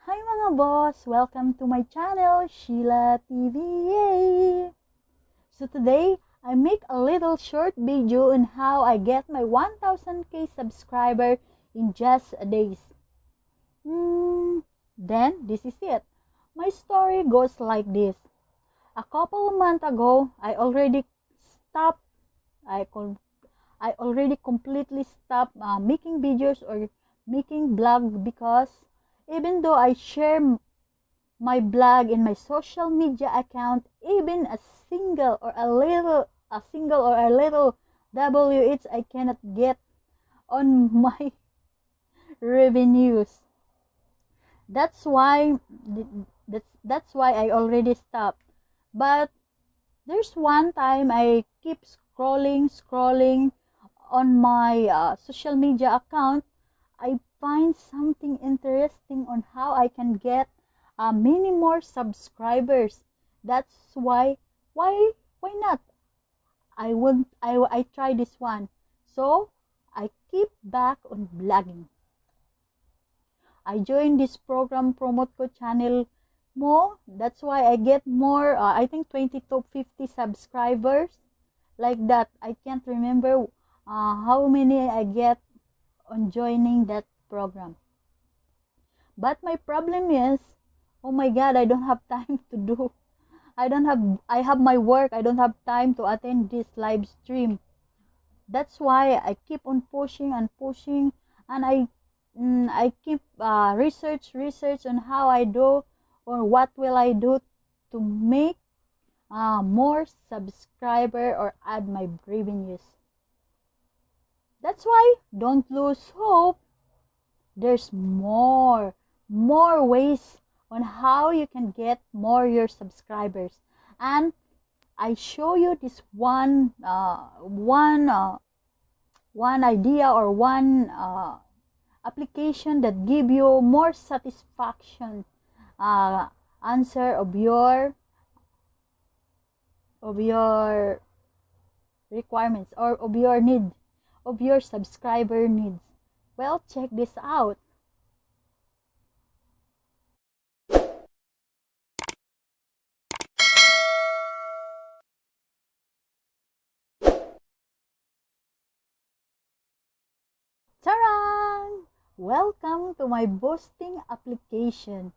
Hi mga boss! Welcome to my channel, Sheila TV! Yay! So today, I make a little short video on how I get my 1000k subscriber in just a days. Then, this is it. My story goes like this. A couple of months ago, I already completely stopped making videos or making blog, because even though I share my blog in my social media account, even a single or a little WH I cannot get on my revenues. That's why I already stopped. But there's one time I keep scrolling on my social media account. I find something interesting on how I can get many more subscribers. That's why not? I try this one. So I keep back on blogging. I joined this program, promote ko channel mo. That's why I get more, I think 20 to 50 subscribers. Like that. I can't remember how many I get on joining that program. But my problem is, oh my God, I don't have time to do. I have my work. I don't have time to attend this live stream. That's why I keep on pushing, and I keep research on how I do, or what will I do to make more subscriber or add my revenues. That's why don't lose hope. There's more ways on how you can get more your subscribers, and I show you this one idea, or one application that give you more satisfaction answer of your requirements, or of your need, of your subscriber needs. Well, check this out. Tarang! Welcome to my boosting application.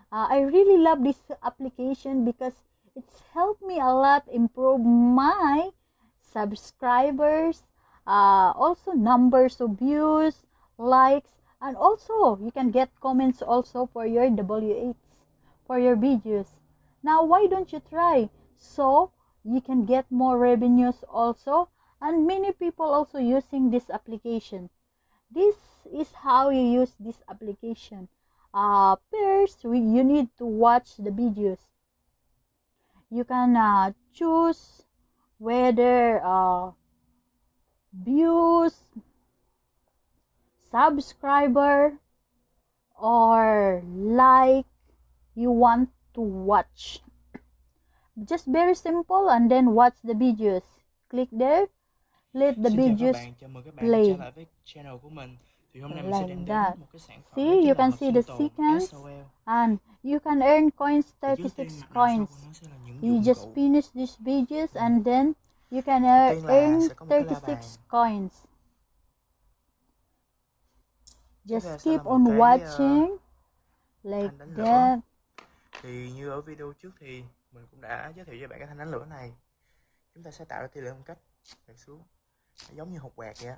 I really love this application because it's helped me a lot improve my subscribers, also numbers of views, likes, and also you can get comments also for your WHs, for your videos. Now, why don't you try? So you can get more revenues also, and many people also using this application. This is how you use this application. First, you need to watch the videos. You can choose whether views, subscriber, or like you want to watch. Just very simple, and then watch the videos. Click there, let the videos play. Like that. See, you can see the sequence, and you can earn coins, 36 coins. You just finish these videos, and then you can earn 36 coins. Just keep on watching like that. Thì như ở video trước thì mình cũng đã giới thiệu cho bạn cái thanh đánh lửa này. Chúng ta sẽ tạo ra tia lửa một cách đặt xuống, giống như hộp quẹt vậy á.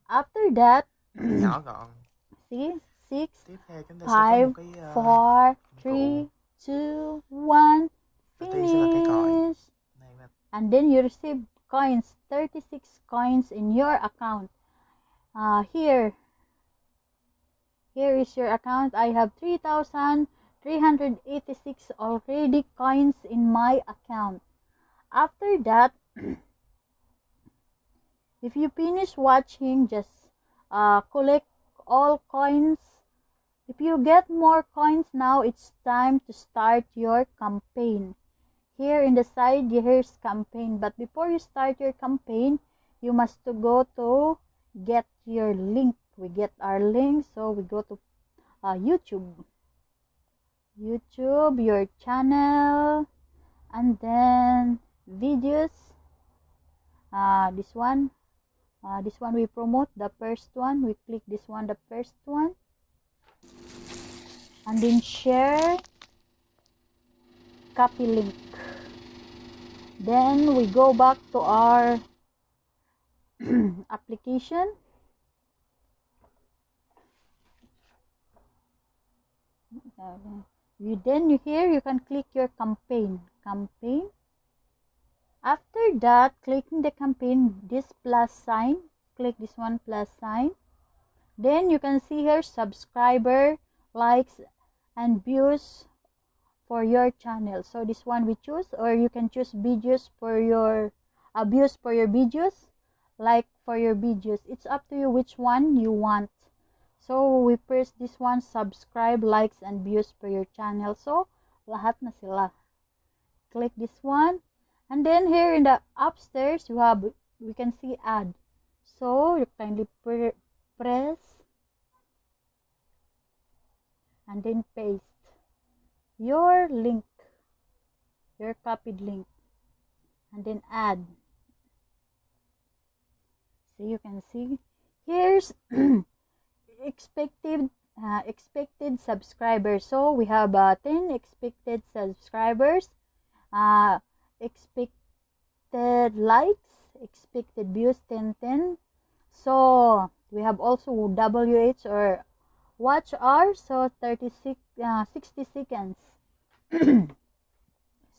After that, nhỏ gọn. See, 6, Tiếp theo chúng ta sẽ có 5, một cái 4, 3, 2, 1, finish. And then you receive coins, 36 coins in your account. Here is your account. I have 3,386 already coins in my account. After that, if you finish watching, just collect all coins. If you get more coins, now it's time to start your campaign. Here in the side, here's campaign. But before you start your campaign, you must to go to get your link. We get our link, so we go to YouTube, your channel, and then videos. This one we promote the first one. We click this one, the first one, and then share, copy link. Then we go back to our application. Here you can click your campaign. After that, clicking the campaign, this plus sign, click this one plus sign. Then you can see here subscriber, likes, and views for your channel. So this one we choose, or you can choose videos for your views for your videos, like for your videos. It's up to you which one you want. So we press this one, subscribe, likes, and views for your channel. So lahat na sila. Click this one, and then here in the upstairs we can see add. So you kindly press and then paste your link, your copied link, and then add. So you can see here's expected subscribers. So we have 10 expected subscribers, expected likes, expected views 10. So we have also WH or watch hours, so 60 seconds.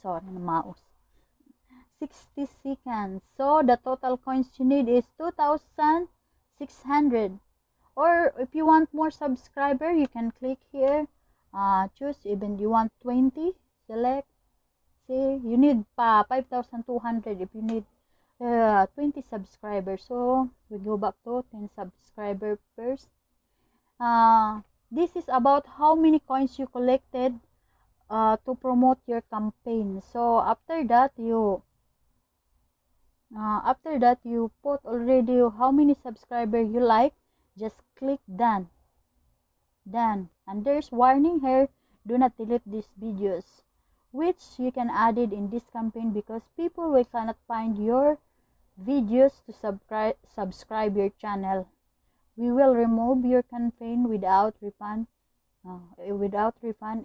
Sorry, mouse. 60 seconds. So the total coins you need is 2,600. Or if you want more subscriber, you can click here, choose. Even you want 20, select. See, you need 5,200 if you need 20 subscribers. So we go back to 10 subscriber first. This is about how many coins you collected to promote your campaign. So after that you put already how many subscribers you like. Just click done, and there's warning here, do not delete these videos, which you can add it in this campaign because people will cannot find your videos to subscribe your channel. We will remove your campaign without refund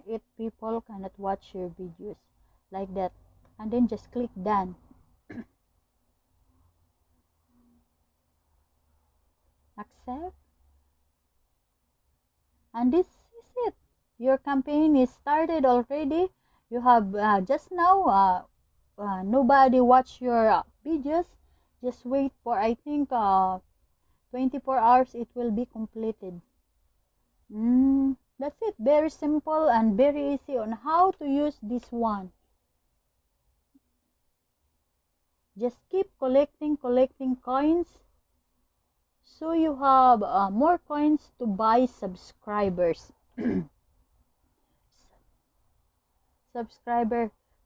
if people cannot watch your videos, like that. And then just click done. Accept, and this is it. Your campaign is started already. You have just now nobody watch your videos. Just wait for, I think, 24 hours it will be completed. That's it. Very simple and very easy on how to use this one. Just keep collecting coins, so you have more coins to buy subscribers.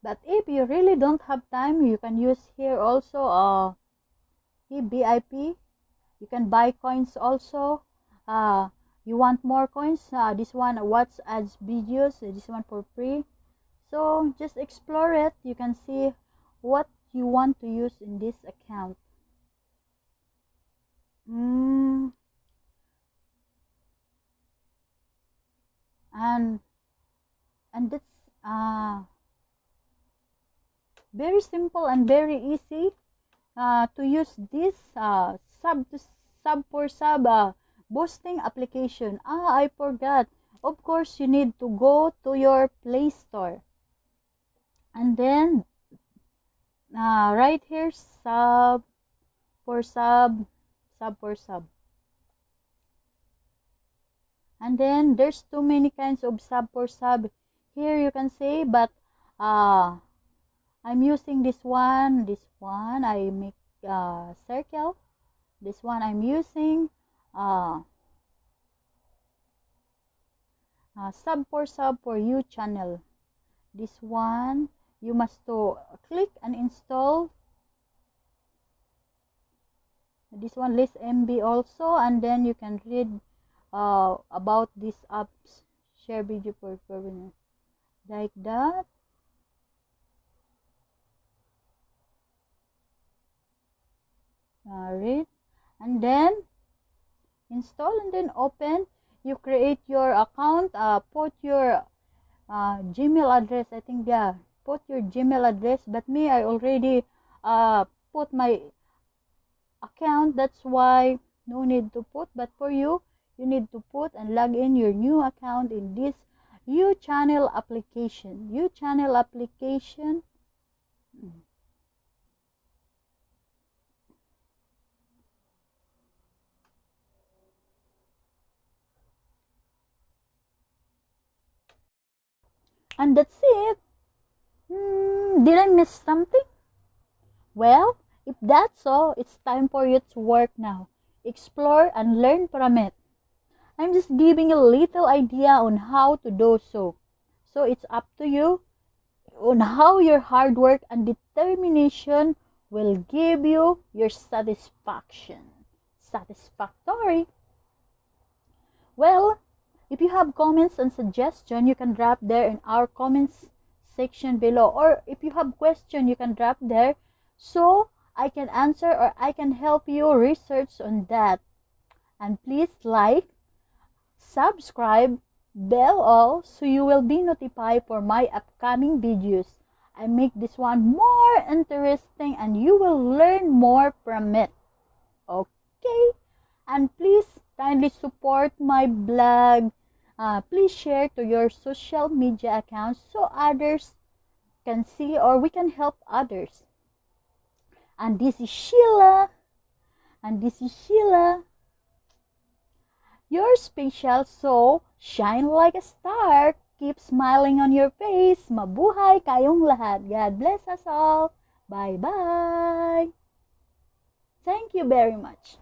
But if you really don't have time, you can use here also VIP. You can buy coins also. You want more coins, this one watch ads videos, this one for free. So just explore it. You can see what you want to use in this account. And that's very simple and very easy to use this sub for sub boosting application. I forgot. Of course, you need to go to your Play Store, and then right here, sub for sub. And then there's too many kinds of sub for sub. Here you can say, but I'm using this one. I make circle. This one I'm using sub for you channel. This one you must to click and install. This one list MB also, and then you can read about these apps. Share video for like that. Read, and then install, and then open. You create your account, put your Gmail address. I think, yeah, put your Gmail address, but me, I already put my account, that's why no need to put. But for you, you need to put and log in your new account in this channel application. And that's it. Did I miss something? Well, if that's so, it's time for you to work now. Explore and learn from it. I'm just giving a little idea on how to do so. So it's up to you on how your hard work and determination will give you your satisfaction. Satisfactory. Well, if you have comments and suggestions, you can drop there in our comments section below. Or if you have questions, you can drop there so I can answer or I can help you research on that. And please like, subscribe, bell all so you will be notified for my upcoming videos. I make this one more interesting and you will learn more from it. Okay? And please kindly support my blog. Please share to your social media accounts so others can see or we can help others. And this is Sheila. You're special, so shine like a star. Keep smiling on your face. Mabuhay kayong lahat. God bless us all. Bye-bye. Thank you very much.